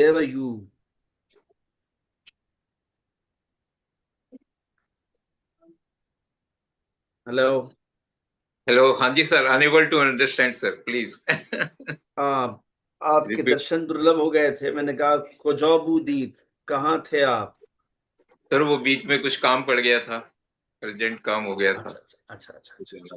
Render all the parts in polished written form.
Wherever you. Hello. Hello. हाँ जी sir, unable to understand sir, please. हाँ, आपके रिपीट। दर्शन दुर्लभ हो गए थे। मैंने कहा कोजोबुदीद, कहाँ थे आप? सर वो बीच में कुछ काम पड़ गया था, अर्जेंट काम हो गया अच्छा था। अच्छा अच्छा अच्छा अच्छा।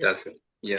या सर। या।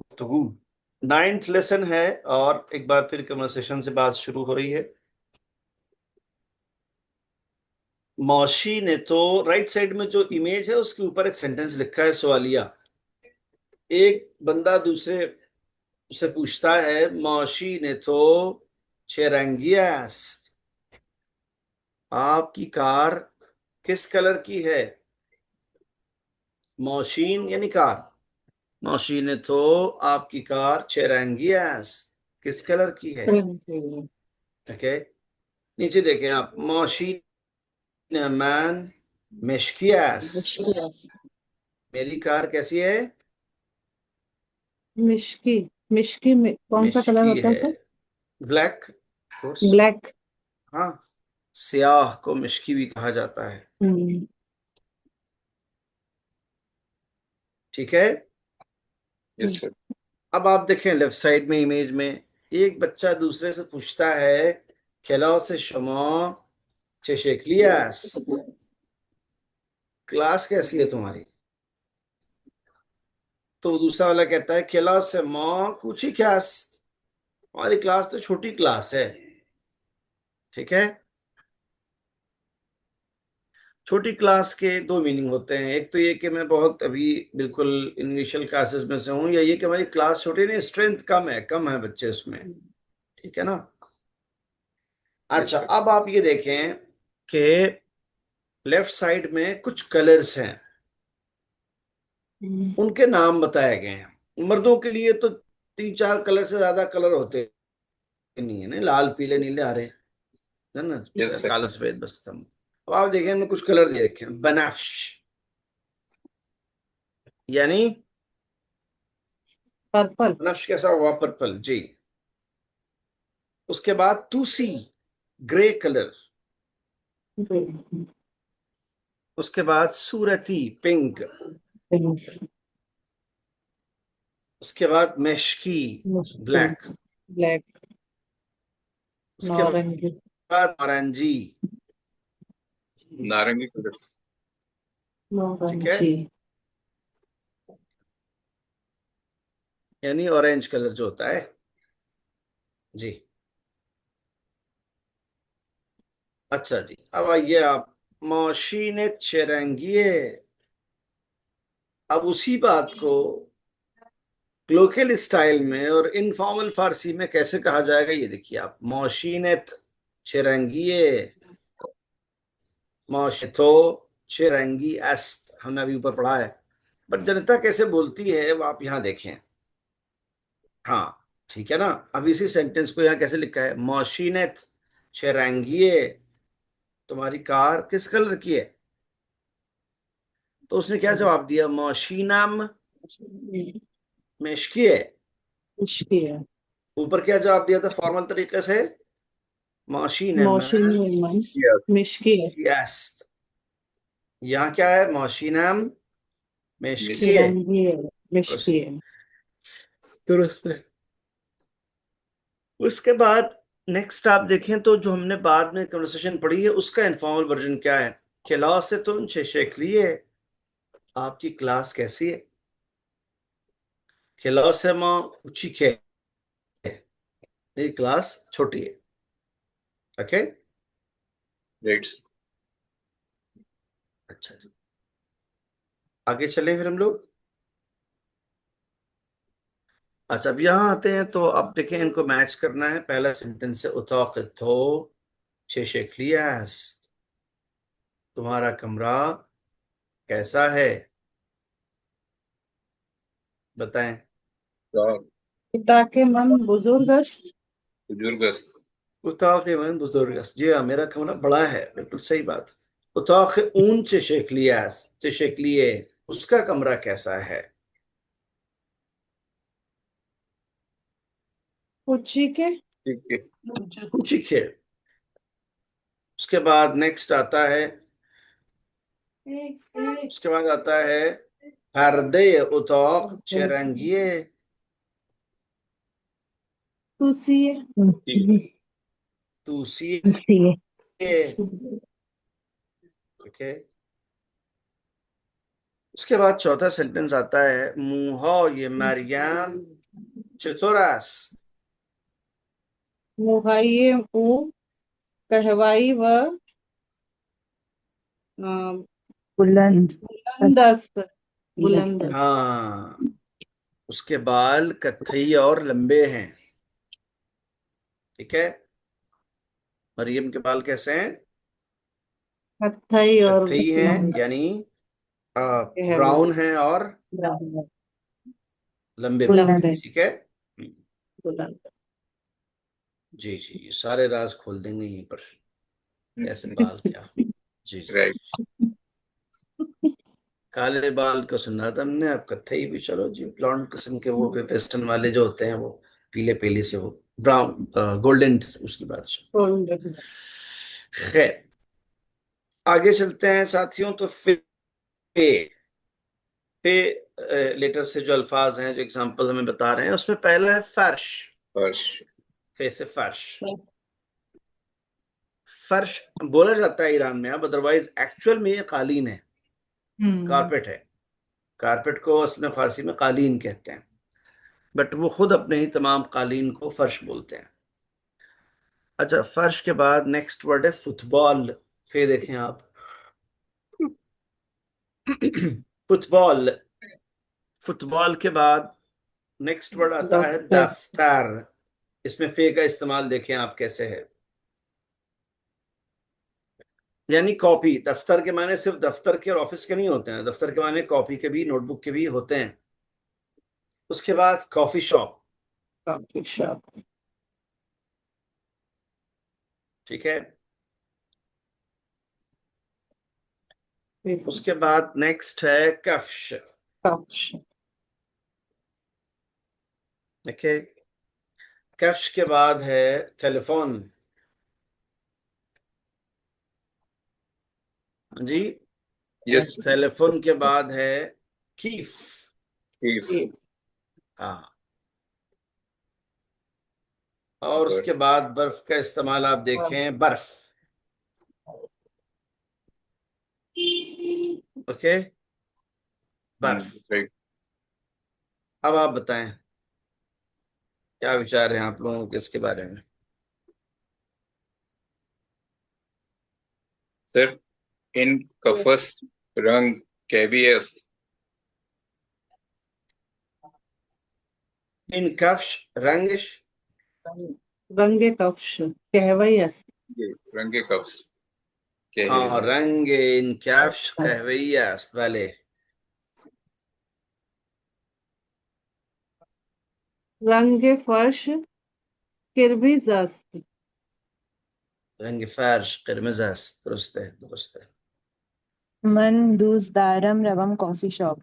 गुफ्तगू। 9th लेसन है। और एक बार फिर कन्वर्सेशन से बात शुरू हो रही है। मौशी ने तो राइट साइड में जो इमेज है उसके ऊपर एक सेंटेंस लिखा है, सवालिया। एक बंदा दूसरे से पूछता है, मौशी ने तो चेरंगी asked, आपकी कार किस कलर की है? मौशीन यानी कार। मौशी ने तो आपकी कार चेरंगी asked, किस कलर की है? हम्म। ओके। नीचे देखें आप, मौशी ने मैन मिश्की asked, मिश्की मेरी कार कैसी है? मिश्की मिश्की में कौन सा कलर मिश्की होता है है, सर? Black course. ब्लैक। हाँ, स्याह को मिश्की भी कहा जाता है। हम्म। ठीक है। Yes sir. अब आप देखें लेफ्ट साइड में इमेज में, एक बच्चा दूसरे से पूछता है, खेलाओ से शमा चेशेक्लियास, क्लास कैसी है तुम्हारी? तो दूसरा वाला कहता है, खेलाओ से माँ कुछ क्लास, हमारी क्लास तो छोटी क्लास है। ठीक है। छोटी क्लास के दो मीनिंग होते हैं। एक तो ये कि मैं बहुत अभी बिल्कुल इनिशियल क्लासेस में से हूँ, या ये कि हमारी क्लास छोटी नहीं, स्ट्रेंथ कम है बच्चे उसमें। ठीक है ना। यस अच्छा, सर। अब आप ये देखें कि लेफ्ट साइड में कुछ कलर्स हैं, उनके नाम बताए गए हैं। मर्दों के लिए तो 3-4 कलर से ज्यादा कलर होते नहीं है ना, लाल पीले नीले हरे, है ना, यस सर। काला सफेद, बस हम। अब आप देखें इनमें कुछ कलर दे रखे हैं, बनाफ्श यानी, पर्पल। बनाफ्श कैसा हुआ? पर्पल जी। उसके बाद तुसी, ग्रे कलर। उसके बाद सूरती, पिंक। उसके बाद मेशकी, मुश्किल। ब्लैक। ब्लैक। उसके नारंगी। बाद नारंजी। नारंगी कलर। ठीक है, नारंगी। यानी ऑरेंज कलर जो होता है जी। अच्छा जी, अब आइए आप, मौशीन चेरंगिए। अब उसी बात को क्लोकियल स्टाइल में और इनफॉर्मल फारसी में कैसे कहा जाएगा, ये देखिए आप। मौशीनत चेरंगिए, मौशितो चेरंगी अस्त, हमने अभी ऊपर पढ़ा है। बट जनता कैसे बोलती है वो आप यहाँ देखें। हाँ, ठीक है ना। अब इसी सेंटेंस को यहाँ कैसे लिखा है, मौशीनत चेरंगिए, तुम्हारी कार किस कलर की है? तो उसने क्या जवाब दिया, मौशीनम मेशकी है। मुश्की है। ऊपर क्या जवाब दिया था फॉर्मल तरीके से, मौशीनम मौशिनी यस। मिश्की है। यस। यहाँ क्या है, मौशीनम मेशकी है। चिरंगी है। मिश्की दुरुस्त, है। दुरुस्त है। उसके बाद नेक्स्ट आप देखें तो जो हमने बाद में कन्वर्सेशन पढ़ी है उसका इनफॉर्मल वर्जन क्या है, क्लास से तुम शेखली है, आपकी क्लास कैसी है? क्लास है माँ ऊंची है, मेरी क्लास छोटी है। ओके। राइट। अच्छा जी, आगे चलें फिर हम लोग। अच्छा, अब यहाँ आते हैं तो अब देखें इनको मैच करना है। पहला सेंटेंस है, उताक़तो शेखलियास, तुम्हारा कमरा कैसा है? बताएं। पिता के मन बुजुर्गस्त। बुजुर्गस्त। उताक मन बुजुर्ग, जी हाँ, मेरा कमरा बड़ा है, बिल्कुल सही बात। उताक ऊन चेशेकलिए, उसका कमरा कैसा है? कुची के। ठीक है। कुचिक है। उसके बाद नेक्स्ट आता है, उसके बाद आता है पर्दे उताक चेरंगिए। तुसिए। तूसी तुसिए। ओके। उसके बाद चौथा सेंटेंस आता है, मुहा ये मरियम चतुरस। मुहाइये ऊ, कहवाई व बुलंद। बुलंदस्त। बुलंदस्त। हाँ, उसके बाल कत्थई और लंबे हैं। ठीक है, मरियम के बाल कैसे हैं? कत्थई और कत्थई हैं, यानी ब्राउन हैं और लंबे बाल। लंबे। ठीक है। बुलंद। जी जी, ये सारे राज खोल देंगे यहीं पर, कैसे बाल क्या। जी जी। राइट। काले बाल को सुना था हमने, अब कत्थई भी, चलो जी, ब्लॉन्ड किस्म के वो वेस्टर्न वाले जो होते हैं वो पीले पीले से, वो ब्राउन गोल्डन, उसकी बात। खैर, आगे चलते हैं साथियों। तो पे लेटर से जो अल्फाज हैं, जो एग्जांपल हमें बता रहे हैं, उसमें पहला है फर्श। फर्श। फे से फर्श। फर्श बोला जाता है ईरान में अब, अदरवाइज एक्चुअल में ये कालीन है, कारपेट है। कारपेट को असल में फारसी में कालीन कहते हैं, बट वो खुद अपने ही तमाम कालीन को फर्श बोलते हैं। अच्छा, फर्श के बाद नेक्स्ट वर्ड है फुटबॉल। फिर देखें आप, फुटबॉल। फुटबॉल के बाद नेक्स्ट वर्ड आता है दफ्तर। दफ्तर। इसमें फे का इस्तेमाल देखें आप कैसे है, यानी कॉपी। दफ्तर के माने सिर्फ दफ्तर के और ऑफिस के नहीं होते हैं, दफ्तर के माने कॉपी के भी, नोटबुक के भी होते हैं। उसके बाद कॉफी शॉप। Coffee shop. ठीक है। उसके बाद नेक्स्ट है कफ्श। कफ्श। ओके। कफ्श के बाद है टेलीफोन। जी। यस। टेलीफोन के बाद है कीफ। कीफ। हाँ। और उसके बाद बर्फ का इस्तेमाल आप देखें, बर्फ। ओके, बर्फ। राइट। अब आप बताएं, क्या विचार हैं आप लोगों के इसके बारे में? सर, इन कफस रंग कैवी है। इन कफ्श रंगिश। रंगे कफ्श कहवई अस्त। रंगे कफ्स क्या है हाँ, वो? रंग इन कफ्श कहवैया वाले। रंगे फर्श किरबिज अस्त। रंग फर्श किरमिज़, दुरुस्त है, दुरुस्त है। मन दूसदारम रवम कॉफी शॉप।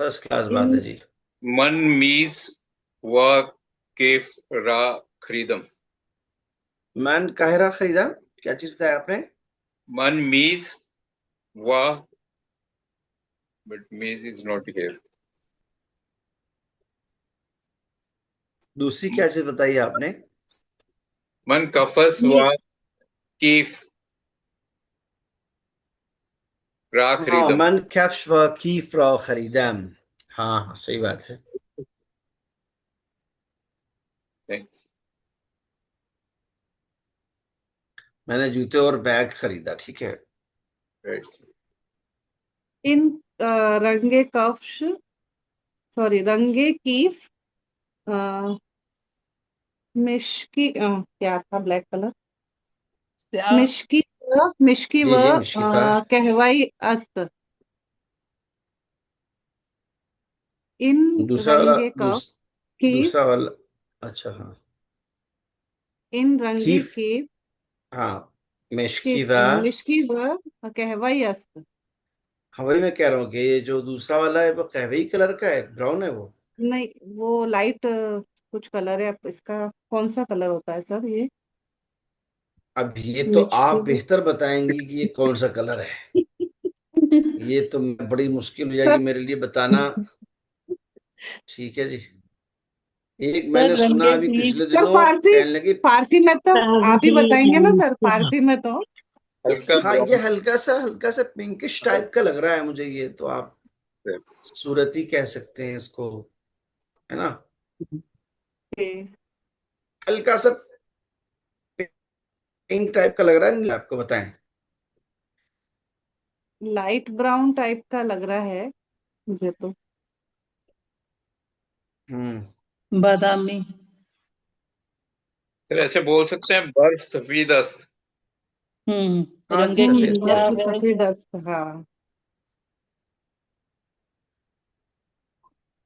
फर्स्ट क्लास बात है इन जी। मन मीज व केफ रा खरीदम। मैन काहिरा खरीदा, क्या चीज बताया आपने? मन मीज व, बट मीज इज नॉट हियर। दूसरी क्या चीज बताई आपने? मन कफस ये व केफ रा हाँ, खरीदम। मन कफ्श व कीफ रा खरीदम। हाँ हाँ, सही बात है। थैंक्स। मैंने जूते और बैग खरीदा, ठीक है। राइट। इन रंगे कफ्श, सॉरी, रंगे कीफ मिश्की क्या था ब्लैक कलर? स्याह मिश्की जी व जी, मिश्किता। कहवाई अस्त इन दूसरा वाला रंगे कफ की दूसरा वाला। अच्छा हाँ। इन रंगे कीफ। के हाँ। की मिश्किता। मिश्की व कहवाई अस्त। हाँ, वही मैं कह रहा हूँ कि ये जो दूसरा वाला है वो कहवे कलर का है, ब्राउन है वो। नहीं, वो लाइट कुछ कलर है। अब इसका कौन सा कलर होता है सर ये? अब ये तो मिश्की आप बेहतर बताएंगी कि ये कौन सा कलर है। ये तो बड़ी मुश्किल हो जाएगी सर मेरे लिए बताना। ठीक है जी। एक सर मैंने सुना रंगे अभी की पिछले सर दिनों फारसी कहने लगी। फारसी में तो आप ही सावरी बताएंगे ना सर, है फारसी में तो। हल्का हाँ, ये ब्राउन। हल्का सा पिंकिश टाइप का लग रहा है मुझे, ये तो आप सूरती कह सकते हैं इसको, है ना। हल्का सा पिंक टाइप का लग रहा है, नहीं आपको बताएं। लाइट ब्राउन टाइप का लग रहा है मुझे तो। बादामी। सर ऐसे बोल सकते हैं, बर्फ सफेद अस्त। हाँ जी, रंगे की सफेद कलर बर्फ की। हिजाब है। सफेद अस्त, हाँ।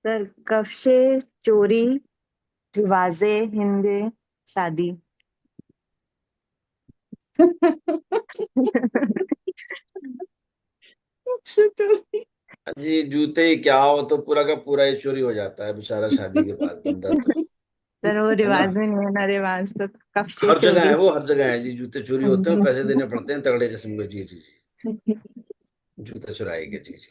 सर कफशे चोरी रिवाजे हिंदे शादी। जी, जूते ही क्या हो तो पूरा का पूरा ही चोरी हो जाता है बेचारा शादी के बाद बंदा तो, सर वो है ना। रिवाज में नहीं है ना, रिवाज तो कफशे हर जगह है चोरी। वो, हर जगह है जी, जूते चोरी होते हैं, पैसे देने पड़ते हैं तगड़े किस्म के। जी जी जी। जूते चुराएंगे, जी जी।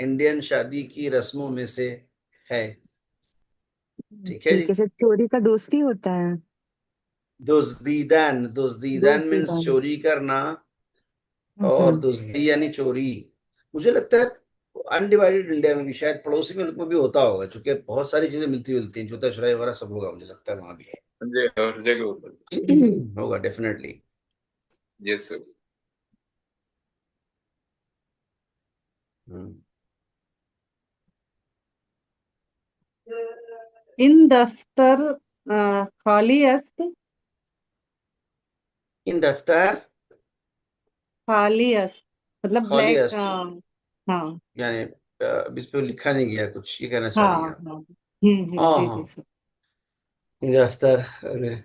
इंडियन शादी की रस्मों में से है। ठीक है जी। ठीक है सर, चोरी का दोस्ती होता है। दुजदीदन, दुजदीदन दोस्ती मीन्स का। चोरी करना। अच्छा। और दुजदी यानी चोरी। मुझे लगता है अनडिवाइडेड इंडिया में भी, शायद पड़ोसी मुल्क में भी होता होगा, क्योंकि बहुत सारी चीजें मिलती जुलती हैं, जूता चुराई वगैरह सब होगा, मुझे लगता है वहां भी जी हर जगह होता है। है। होगा डेफिनेटली। Yes sir. इन दफ्तर खाली अस्त। इन दफ्तर खाली अस्त मतलब खाली ब्लैक, अस्त, हाँ यानी अब इस पे लिखा नहीं गया कुछ, ये कहना चाह हाँ रही है आप। हाँ। हाँ जी हाँ। जी सर। इन दफ्तर, अरे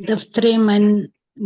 दफ्तरे मन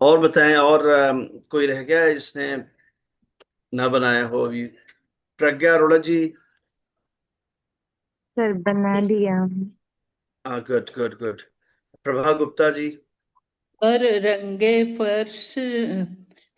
और बताएं, और कोई रह गया है जिसने ना बनाया हो अभी? प्रज्ञा अरोड़ा जी। सर बना लिया। हाँ, good good good. Prabha Gupta ji. और रंगे फर्श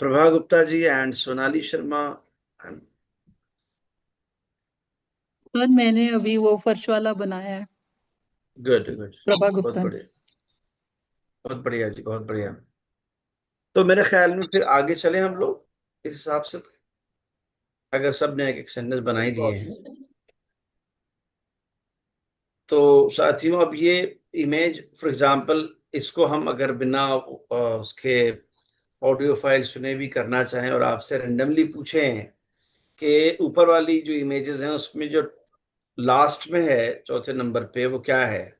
प्रभा गुप्ता जी एंड सोनाली शर्मा। और मैंने अभी वो फर्श वाला बनाया है, गुड गुड। प्रभा बहुत गुप्ता ने। बढ़िया, बहुत बढ़िया जी, बहुत बढ़िया। तो मेरे ख्याल में फिर आगे चले हम लोग इस हिसाब से, अगर सब ने एक एक सेंटेंस बना ही दिए हैं तो साथियों, अब ये इमेज फॉर एग्जांपल, इसको हम अगर बिना उसके ऑडियो फाइल सुने भी करना चाहें और आपसे रेंडमली पूछें कि ऊपर वाली जो इमेजेस हैं उसमें जो लास्ट में है चौथे नंबर पे वो क्या है?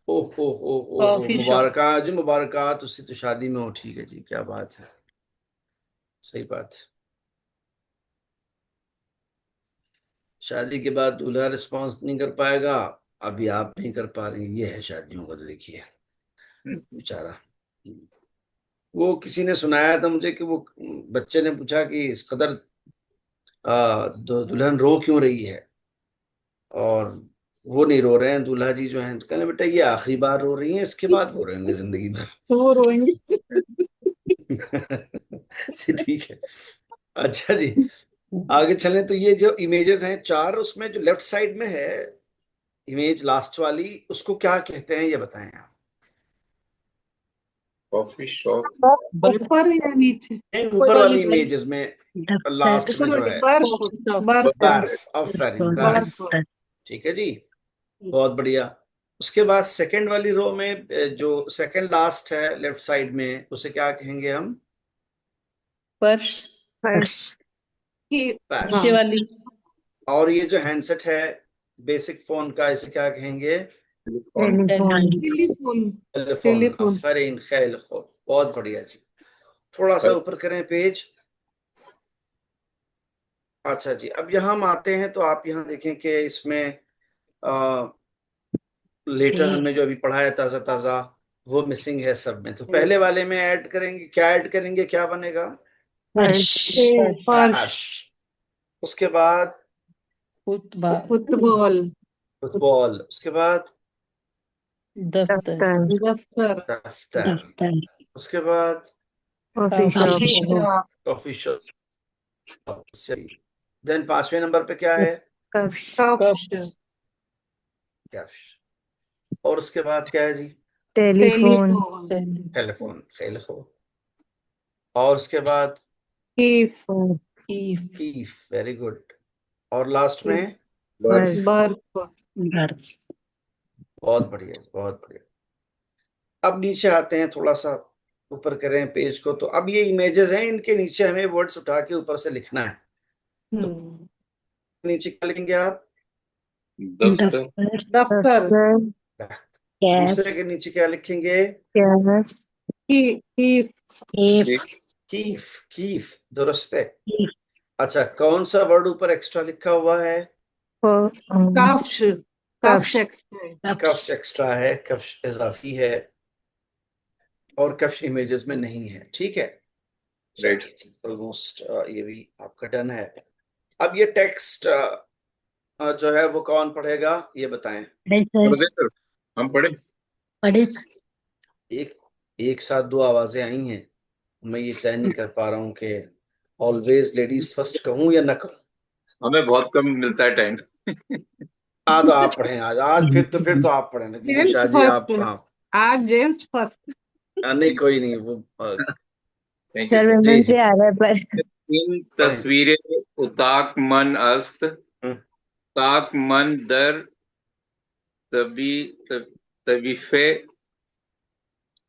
ओह ओह ओह ओह कॉफी शॉप। मुबारक जी, मुबारक, तुसी तो शादी में हो। ठीक है जी, क्या बात है, सही बात है। शादी के बाद दूल्हा रिस्पॉन्स नहीं कर पाएगा, अभी आप नहीं कर पा रही, ये है शादियों का, तो देखिए बेचारा। वो किसी ने सुनाया था मुझे कि वो बच्चे ने पूछा कि इस कदर दुल्हन रो क्यों रही है, और वो नहीं रो रहे हैं दूल्हा जी जो हैं, तो कहने बेटा ये आखिरी बार रो रही हैं, इसके बाद रो रहे होंगे जिंदगी भर। तो वो रोएंगे। ठीक है। अच्छा जी, आगे चलें तो ये जो इमेजेस हैं चार, उसमें जो लेफ्ट साइड में है इमेज लास्ट वाली, उसको क्या कहते हैं ये बताएं आप। कॉफी शॉप, ऊपर या नीचे? नहीं, ऊपर वाली इमेजेस में लास्ट में ऊपर जो वाली है बर्फ, बर्फ, बर्फ, ऑफरिंग बर्फ। बर्फ। ठीक है जी, बहुत बढ़िया। उसके बाद सेकंड वाली रो में जो सेकंड लास्ट है लेफ्ट साइड में, उसे क्या कहेंगे हम? फर्श, फर्श, की पैश। नीचे वाली और ये जो हैंडसेट है बेसिक फोन का, इसे क्या कहेंगे? Telephone, telephone, telephone, telephone. Telephone. Afreen, खैल खो, बहुत बढ़िया जी। थोड़ा सा ऊपर करें पेज। अच्छा जी, अब यहाँ हम आते हैं तो आप यहाँ देखें कि इसमें लेटर हमने जो अभी पढ़ा है ताजा ताजा, वो मिसिंग है सब में। तो पहले वाले में ऐड करेंगे, क्या ऐड करेंगे, क्या बनेगा? फर्श, फर्श, पैश। उसके बाद फुटबॉल, फुटबॉल, फुटबॉल। उसके बाद दफ्तर, दफ्तर, दफ्तर। उसके बाद coffee shop, coffee shop, coffee shop. Then पांचवें नंबर पे क्या है? कफ्स, कप, कैश। और उसके बाद क्या है जी? Telephone, telephone, telephone, telephone. और उसके बाद कीफ, कीफ, कीफ, वेरी गुड। और लास्ट में बर्फ, बर्फ, बर्फ। बहुत बढ़िया, बहुत बढ़िया। अब नीचे आते हैं, थोड़ा सा ऊपर करें पेज को, तो अब ये इमेजेस हैं, इनके नीचे हमें वर्ड्स उठा के ऊपर से लिखना है। तो हम्म, नीचे क्या लिखेंगे आप? दफ्तर, दफ्तर, दफ्तर, दूसरे के नीचे क्या लिखेंगे? कैश, कीफ, कीफ, कीफ, दुरुस्त है। अच्छा, कौन सा वर्ड ऊपर एक्स्ट्रा लिखा हुआ है? कफ्श, कफ्श कफ्स, एक्सट्रा, कफ्श एक्स्ट्रा है, कफ्श इजाफी है, और कफ्श इमेजेस में नहीं है। ठीक है, राइट। ऑलमोस्ट ये भी आपका डन है। अब ये टेक्स्ट जो है वो कौन पढ़ेगा ये बताएं। सर हम पढ़े। एक एक साथ दो आवाजें आई हैं, मैं ये तय नहीं कर पा रहा हूँ कि ऑलवेज लेडीज फर्स्ट कहूँ या ना कहूँ। हमें बहुत कम मिलता है टाइम। हाँ तो आप पढ़ें आज, फिर तो आप पढ़ें, क्योंकि जेंट्स शाह जी आप, फर्स्ट, हाँ। आज जेंट्स फर्स्ट। नहीं कोई नहीं, वो थैंक यू सर। जी सर्वेमेंट जी से आ रहा है पर इन पढ़ें। तस्वीरें उताक मन अस्त, हम्म, ताक मन दर तबी तबीफे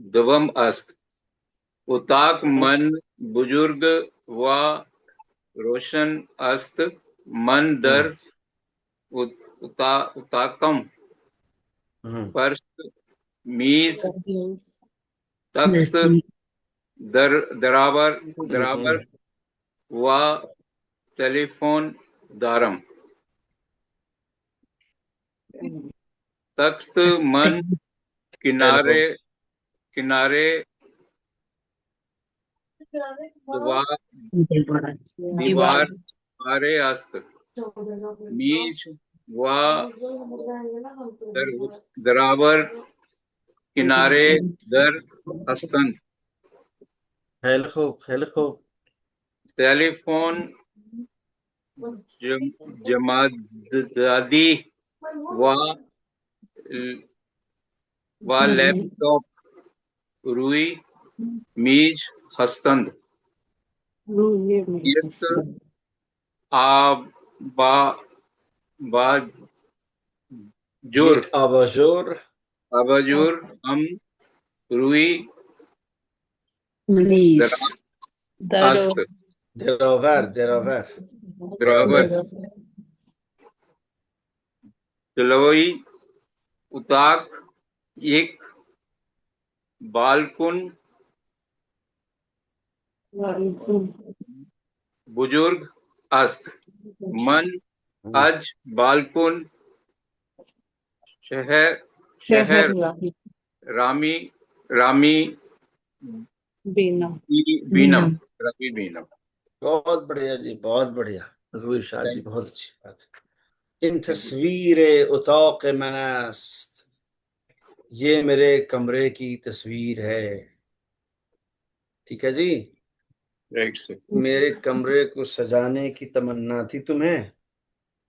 दवम अस्त, उताक मन बुजुर्ग व रोशन अस्त, मन दर उताकम फर्श मीज तख्त दराबर दराबर व टेलीफोन दारम, तख्त मन किनारे किनारे दीवार दीवार आरे अस्त, मीज व दराबर किनारे दर अस्तन, खैल खूब, खैल खूब। टेलीफोन जमादादी व लैपटॉप रुई मीज हस्तंद, यत आबा बाजुर एक आबाजोर, आबाजुर हम रुई अस्त, देरोवर, देरोवर। बराबर जलोई उताक एक बालकुन बुजुर्ग अस्त, मन अज बालकुन शहर शहर रामी रामी बीना, बीनम रवि बीनम। बहुत बढ़िया जी, बहुत बढ़िया। रघुवीर शाह जी, Thank बहुत अच्छी बात है। इन तस्वीर उताक मनास्त, ये मेरे कमरे की तस्वीर है। ठीक है जी। Right sir. मेरे कमरे को सजाने की तमन्ना थी तुम्हें,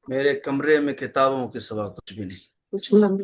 मेरे कमरे में किताबों के सिवा कुछ भी नहीं। कुछ लंबी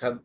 तब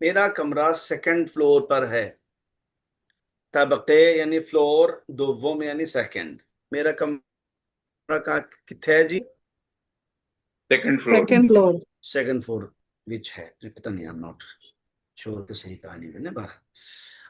मेरा कमरा सेकंड फ्लोर पर है। तबके यानी फ्लोर, दोम यानी सेकंड। मेरा कमरा कहाँ किथे है जी? Second floor. Second floor. Second floor which है, पता नहीं, आई एम नॉट श्योर कि सही कहानी मैंने बारह।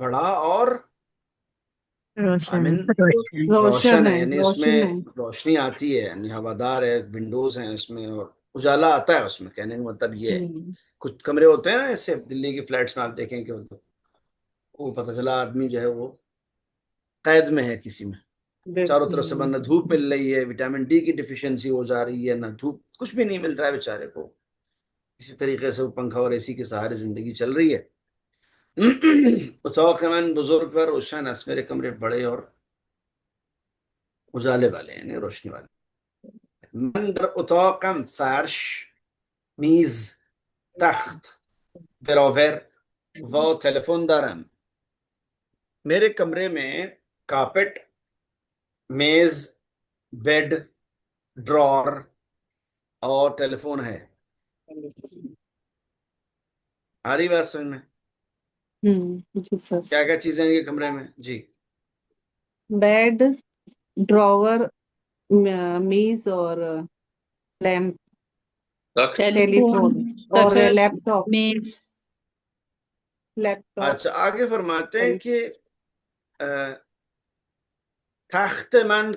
बड़ा और रोशन आमिन रोशन रोशन रोशन है, है, यानी रोशन है। उसमें रोशनी आती है, यानी हवादार है, विंडोज हैं उसमें और उजाला आता है उसमें। कहने का मतलब ये है। हम्म, कुछ कमरे होते हैं ना ऐसे दिल्ली की फ्लैट्स में, आप देखें कि वो पता चला आदमी जो है वो कैद में है किसी में। चारों तरफ से बिल्कुल। ना धूप मिल रही है, विटामिन डी की डिफिशियंसी हो जा रही है, ना धूप, कुछ भी नहीं मिल रहा है बेचारे को। इसी तरीके से वो पंखा और एसी के सहारे जिंदगी चल रही है। उतौकमन बुजुर्ग व रोशन अस, मेरे कमरे बड़े और उजाले वाले हैं, रोशनी वाले। मंदर उतौकम फर्श, मीज, तख्त, दरोवर व टेलीफोन दरम, मेरे कमरे में कारपेट, मेज, बेड, ड्रॉर और टेलीफोन है। आ रही बात समझ में? जी सर। क्या क्या चीजें हैं ये कमरे में जी? बेड, ड्रॉवर, मेज और लैम्प, तख्त। टेलीफोन और तखत, लैपटॉप। मेज। लैपटॉप। अच्छा, आगे फरमाते हैं सॉरी। कि अ, तख्त मन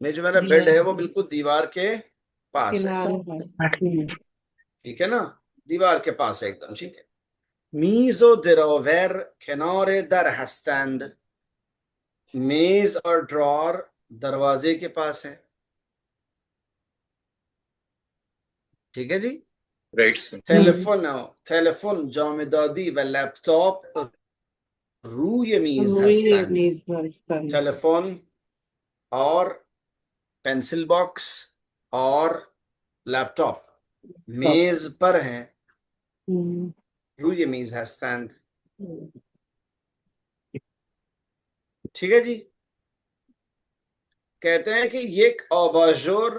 में जो मेरा बेड दीवार है वो बिल्कुल दीवार के पास है। किनारे है। ठीक है ना, दीवार के पास है एकदम। ठीक है। मीज़ो दरोवर किनारे दर हस्तंद, मेज और ड्रॉर दरवाजे के पास है। ठीक है जी। Right sir. टेलीफोन टेलीफोन जामदादी व लैपटॉप रूय मीज ये हस्तंद, मेज है इसका। टेलीफोन और पेंसिल बॉक्स और लैपटॉप मेज पर हैं। हम्म, रूय मीज हस्तंद। ठीक है जी। कहते हैं कि ये आबाजोर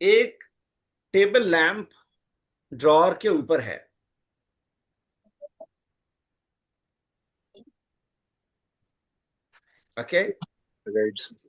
एक टेबल लैंप ड्रॉर के ऊपर है। ओके। Right sir.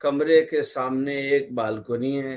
कमरे के सामने एक बालकनी है।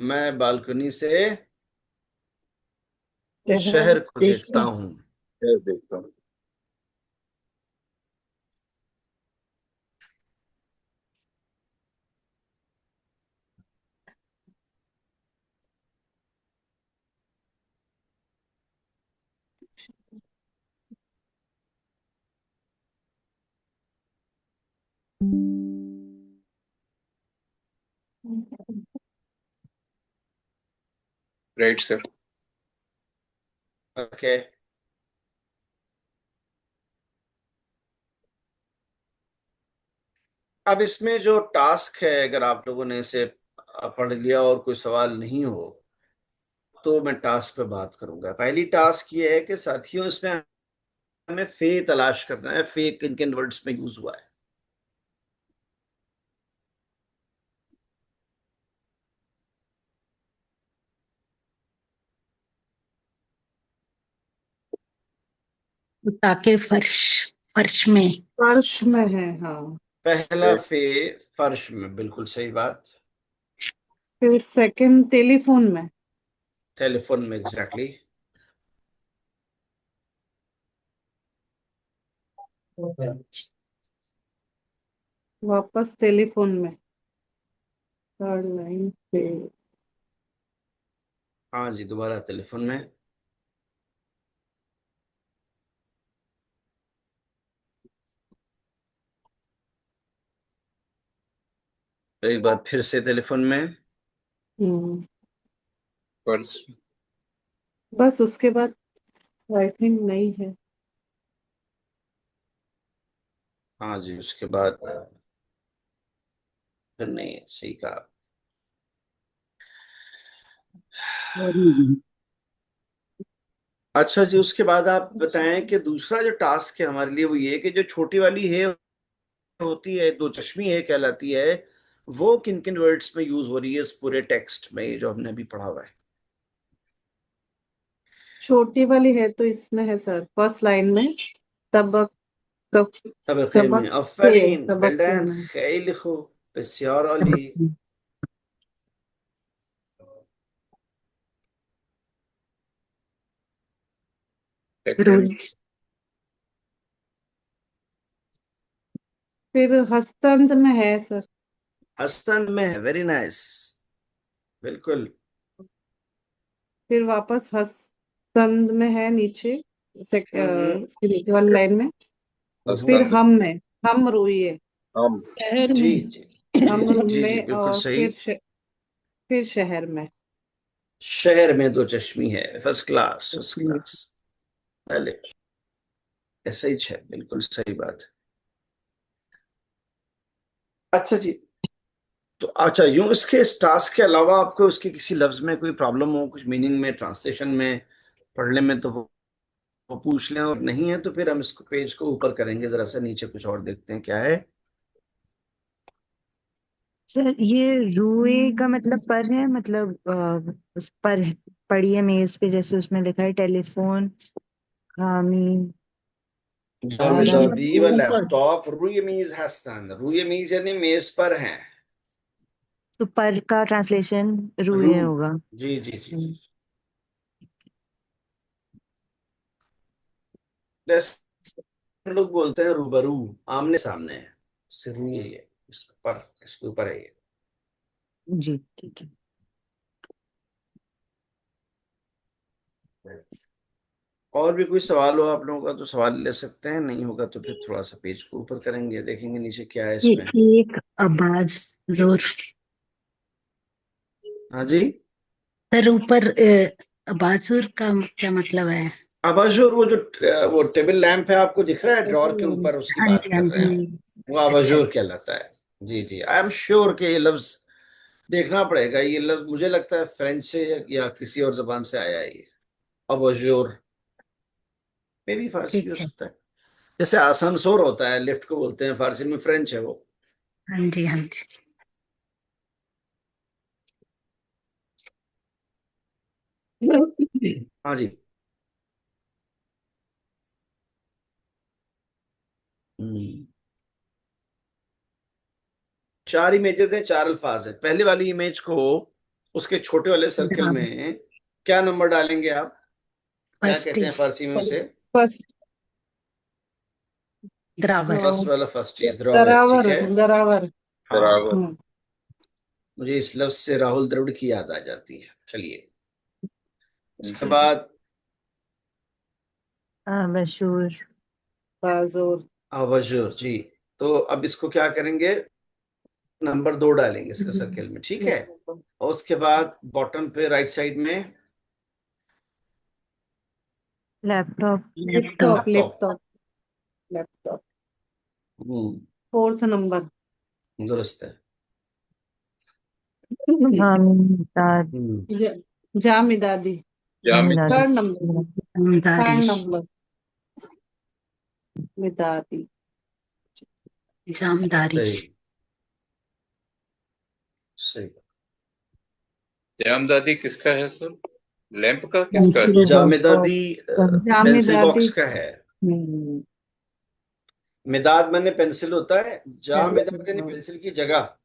मैं बालकनी से शहर को देखता हूँ। मैं देखता हूँ। Right sir. ओके। अब इसमें जो टास्क है, अगर आप लोगों ने इसे पढ़ लिया और कोई सवाल नहीं हो तो मैं टास्क पे बात करूंगा। पहली टास्क ये है कि साथियों, इसमें हमें फे तलाश करना है। फे किन किन वर्ड्स में यूज हुआ है? ताकि फर्श, फर्श में। फर्श में है, हाँ। पहला फे फर्श में, बिल्कुल सही बात। फिर सेकंड टेलीफोन में। टेलीफोन में, एग्जैक्टली। वापस टेलीफोन में, थर्ड लाइन पे। हाँ जी, दोबारा टेलीफोन में। एक बार फिर से टेलीफोन में। पर्स बस उसके बाद आई थिंक नहीं है। हाँ जी, उसके बाद फिर नहीं है, सही कहा। अच्छा जी, उसके बाद आप बताएं कि दूसरा जो टास्क है हमारे लिए वो ये है कि जो छोटी वाली है होती है, दो चश्मी है कहलाती है, वो किन किन वर्ड्स में यूज हो रही है इस पूरे टेक्स्ट में, ये जो हमने अभी पढ़ा हुआ है। छोटी वाली है तो इसमें है सर, फर्स्ट लाइन में तबक तब तबके में, अफरीन, वेल तबके डन, में। खैली खो, बसियार अली। सेकंड फिर हस्तंत में है सर। हसन में है, वेरी नाइस, बिल्कुल। फिर वापस हस्तंत में है नीचे, हम्म। उसके नीचे वाली लाइन में। फिर हस्तंत हम में, हम रोइए, हम शहर जी में। जी जी हम जी जी जी, में। बिल्कुल और सही। फिर शहर में। शहर में दो चश्मी है, फर्स्ट क्लास, फर्स्ट क्लास। पहले ऐसा ही है, बिल्कुल सही बात। अच्छा जी, तो अच्छा यूं इसके इस टास्क के अलावा आपको उसके किसी लफ्ज में कोई प्रॉब्लम हो, कुछ मीनिंग में, ट्रांसलेशन में, पढ़ने में, तो वो पूछ लें, और नहीं है तो फिर हम इसको पेज को ऊपर करेंगे, जरा सा नीचे कुछ और देखते हैं क्या है। सर ये रुए का मतलब पर है, मतलब उस पर पड़ी है मेज पे, जैसे उसमें लिखा है टेलीफोन खामी दारा। जामिदादी व लैपटॉप रुयमीज हस्तान, रुयमीज यानी मेज पर हैं। तो पर का ट्रांसलेशन रू, रुए होगा। जी जी जी जी। जैसे हम लोग बोलते हैं रूबरू, आमने सामने है, इससे रू यही है, इस पर, इसके ऊपर है ये। जी ठीक है। और भी कोई सवाल हो आप लोगों का तो सवाल ले सकते हैं, नहीं होगा तो फिर थोड़ा सा पेज को ऊपर करेंगे, देखेंगे नीचे क्या है ये इसमें। एक आवाज जोर। हाँ जी। सर ऊपर बाजुर का क्या मतलब है? आबाजूर, वो जो वो टेबल लैंप है आपको दिख रहा है ड्रॉर के ऊपर, उसकी हाँ बात जी, हाँ कर रहे हैं जी। वो अच्छा आबाजूर अच्छा। कहलाता है। जी जी, आई एम श्योर कि ये लफ्ज देखना पड़ेगा, ये लफ्ज मुझे लगता है फ्रेंच से या किसी और जबान से आया है ये, अबाजूर। मे भी फारसी भी हो ठीक है। सकता है, जैसे आसनसोर होता है, लिफ्ट को बोलते हैं फारसी में, फ्रेंच है वो। हाँ जी, हाँ जी। हाँ जी। हम्म। चार इमेजेस हैं, चार अल्फाज है, पहले वाली इमेज को उसके छोटे वाले सर्कल हाँ, में क्या नंबर डालेंगे आप, क्या फर्स्ट कहते हैं फारसी में उसे? फर्स्ट। द्रावर। फर्स्ट वाला, फर्स्ट ये द्रॉवर, ठीक दरावर, है। दरावर। हाँ, बराबर हम्म। मुझे इस लफ्ज से राहुल द्रविड़ की याद आ जाती है। चलिए, उसके जी बाद मशहूर। बाजूर। अवजूर जी। तो अब इसको क्या करेंगे, नंबर 2 डालेंगे इसके सर्कल में, ठीक है। और उसके बाद बॉटम पे राइट साइड में laptop. Laptop. Laptop, laptop. Laptop, laptop. हम्म, फोर्थ नंबर। दुरुस्त है। हामी दाद हम्म, जामिदादी। जामिद दादी। Third number. जामदारी। थर्ड नंबर मिदादी। जामदारी। सही, सही। जामदादी किसका है सर? लैंप का किसका है? पेंसिल जामिदादी बॉक्स। पेंसिल जामिदादी। बॉक्स का है। हम्म। मिदाद मैंने पेंसिल होता है, जामिदाद यानी पेंसिल की जगह।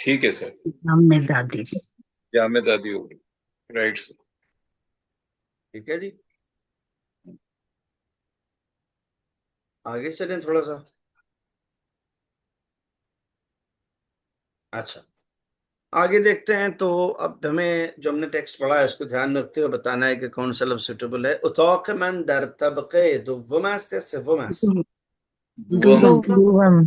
ठीक है सर, जामदादी। जामिदादी होगी, राइट सर। ठीक है जी, आगे चलें थोड़ा सा। अच्छा, आगे देखते हैं। तो अब हमें जो हमने टेक्स्ट पढ़ा है उसको ध्यान में रखते हुए बताना है कि कौन सा लफ्ज सुटेबल है। उतौक मन दर तबके दुव्वम से सिव्वम। दुवम दो। दुवम।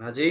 हाँ जी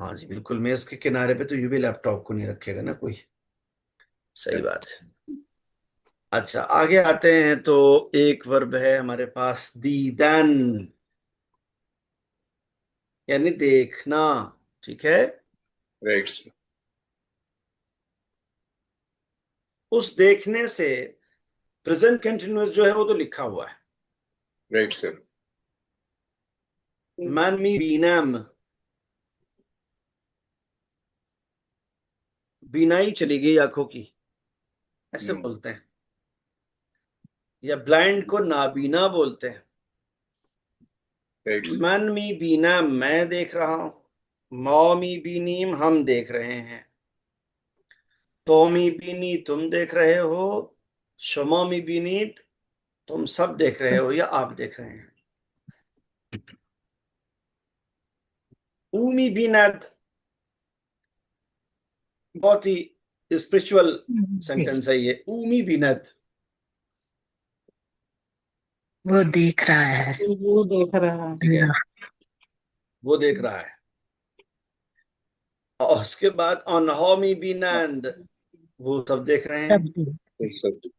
हाँ जी बिल्कुल मेज के किनारे पे तो यूं भी लैपटॉप को नहीं रखेगा ना कोई। सही बात है। अच्छा आगे आते हैं तो एक वर्ब है हमारे पास दीदान यानी देखना। ठीक है राइट सर उस देखने से प्रेजेंट कंटिन्यूअस जो है वो तो लिखा हुआ है राइट सर मन मी बीनम बीनाई चली गई आंखों की ऐसे बोलते हैं या ब्लाइंड को नाबीना बोलते हैं। राइट सर मन मी बीना मैं देख रहा हूं मौमी बीनीम हम देख रहे हैं तोमी बीनी तुम देख रहे हो शमोमी बीनीत तुम सब देख रहे हो या आप देख रहे हैं। ऊमी बीनत बहुत ही स्पिरिचुअल सेंटेंस है ये ऊमी बीनत वो देख रहा है वो देख रहा है। ठीक है वो देख रहा है और उसके बाद अनहोमी बीनंद वो सब देख रहे हैं। सब देख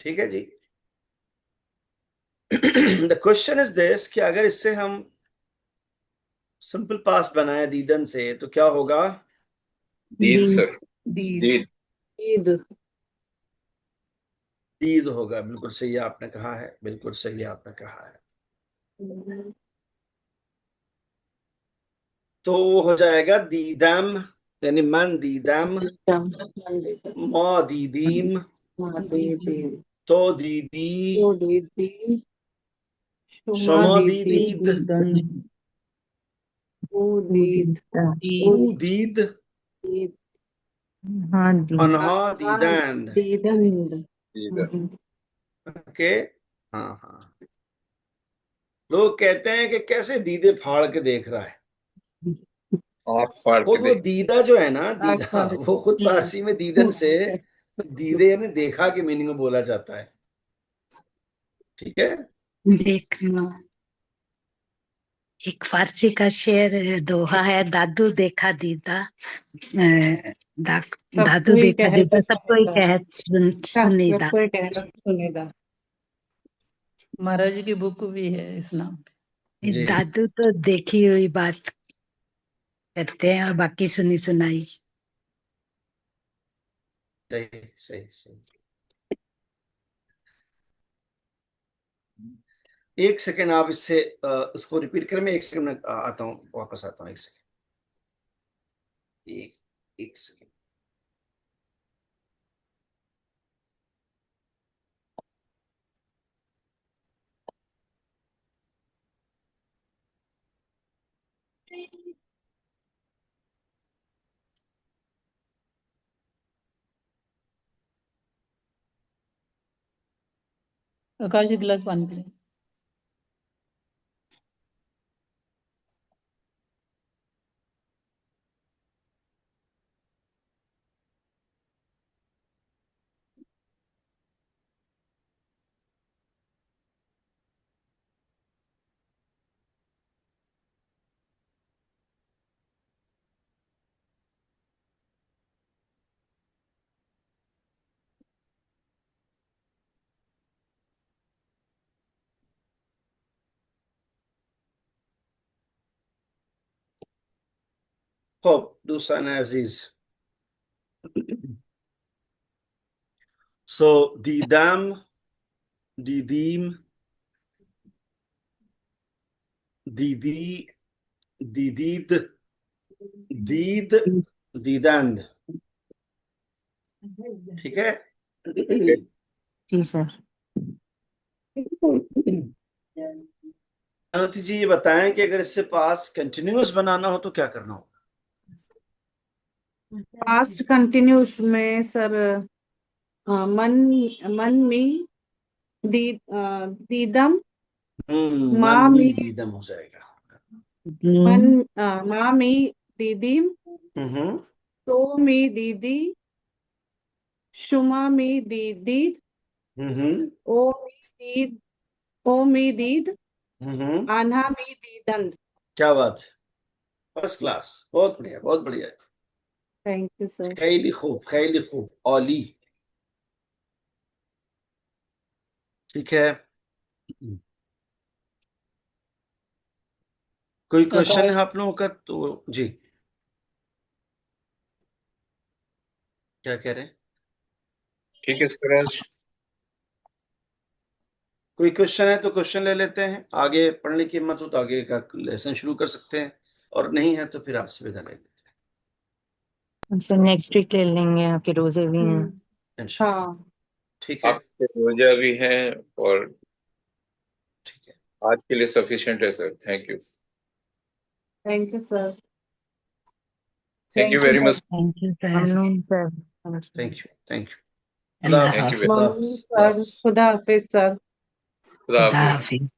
ठीक है जी। द क्वेश्चन इज दिस कि अगर इससे हम सिंपल पास्ट बनाए दीदन से तो क्या होगा? दीद सर दीद दीद ईद दीद होगा। बिल्कुल सही आपने कहा है बिल्कुल सही आपने कहा है। तो वो हो जाएगा दीदम यानी मन दीदम मौ दीदीम तो दीदी दीदी शमा दीदी दीदीद वो दीद ऊ दीद हाँ दी अनहा दीदंद। दीदंद दीद ओके हाँ हाँ लोग कहते हैं कि कैसे दीदे फाड़ के देख रहा है। आँख फाड़ के खुद वो देख दीदा जो है ना दीदा वो खुद फारसी में दीदन से दीदे यानी देखा के मीनिंग में बोला जाता है। ठीक है देखना। एक फारसी का शेर दोहा है दादू देखा दीदा दादू कोई देखा कहे दीदा तो सबको ही सुनेगा। कहे सुनीदा। कोई कहना सुनेगा। महाराज जी की बुक भी है इस नाम पे। जी दादू तो देखी हुई बात करते हैं और बाकी सुनी सुनाई। सही सही सही। एक सेकेंड आप इससे इसको रिपीट करें मैं एक सेकेंड में आता हूँ वापस आता हूँ एक सेकेंड एक एक सेकेंड। आकाश जी गिलास पानी पी लें। खूब दूसरा अजीज सो दीदाम दीदीम दीदी दीदीद दीद दीदंद। ठीक है जी सर। अनंत जी ये बताएं कि अगर इससे पास कंटिन्यूअस बनाना हो तो क्या करना होगा? पास्ट कंटिन्यूस में सर मन मन मी दीदम मन माँ मी मी दीदम हो जाएगा। दीन माँ मी दीदीम हम्म तो मी दीदी शुमा मी दीदी हम्म ओ मी दीद ओ मी दीद हम्म। आन्हा मी दीदंद। क्या बात है, फर्स्ट क्लास, बहुत बढ़िया बहुत बढ़िया। Thank you sir. खैली खूब ओली। ठीक है, कोई क्वेश्चन है आप लोगों का तो जी, क्या कह रहे हैं? ठीक है स्वराज। कोई क्वेश्चन है तो क्वेश्चन ले लेते हैं, आगे पढ़ने की हिम्मत हो तो आगे का लेसन शुरू कर सकते हैं, और नहीं है तो फिर आपसे विदा ले लेते हम सब नेक्स्ट वीक ले लेंगे, आपके रोजे भी हैं। हैं इंशाल्लाह। हाँ ठीक है आपके रोजा भी है और ठीक है। आज के लिए सफिशिएंट है sir. Thank you. Thank you sir. Thank you thank you very sir. Much. Thank you sir. अमनून सर। Thank you. अल्लाह Thank you हाफिज। very मम्मी सर खुदा हाफिज सर। खुदा खुदा हाफिज। हाफिज।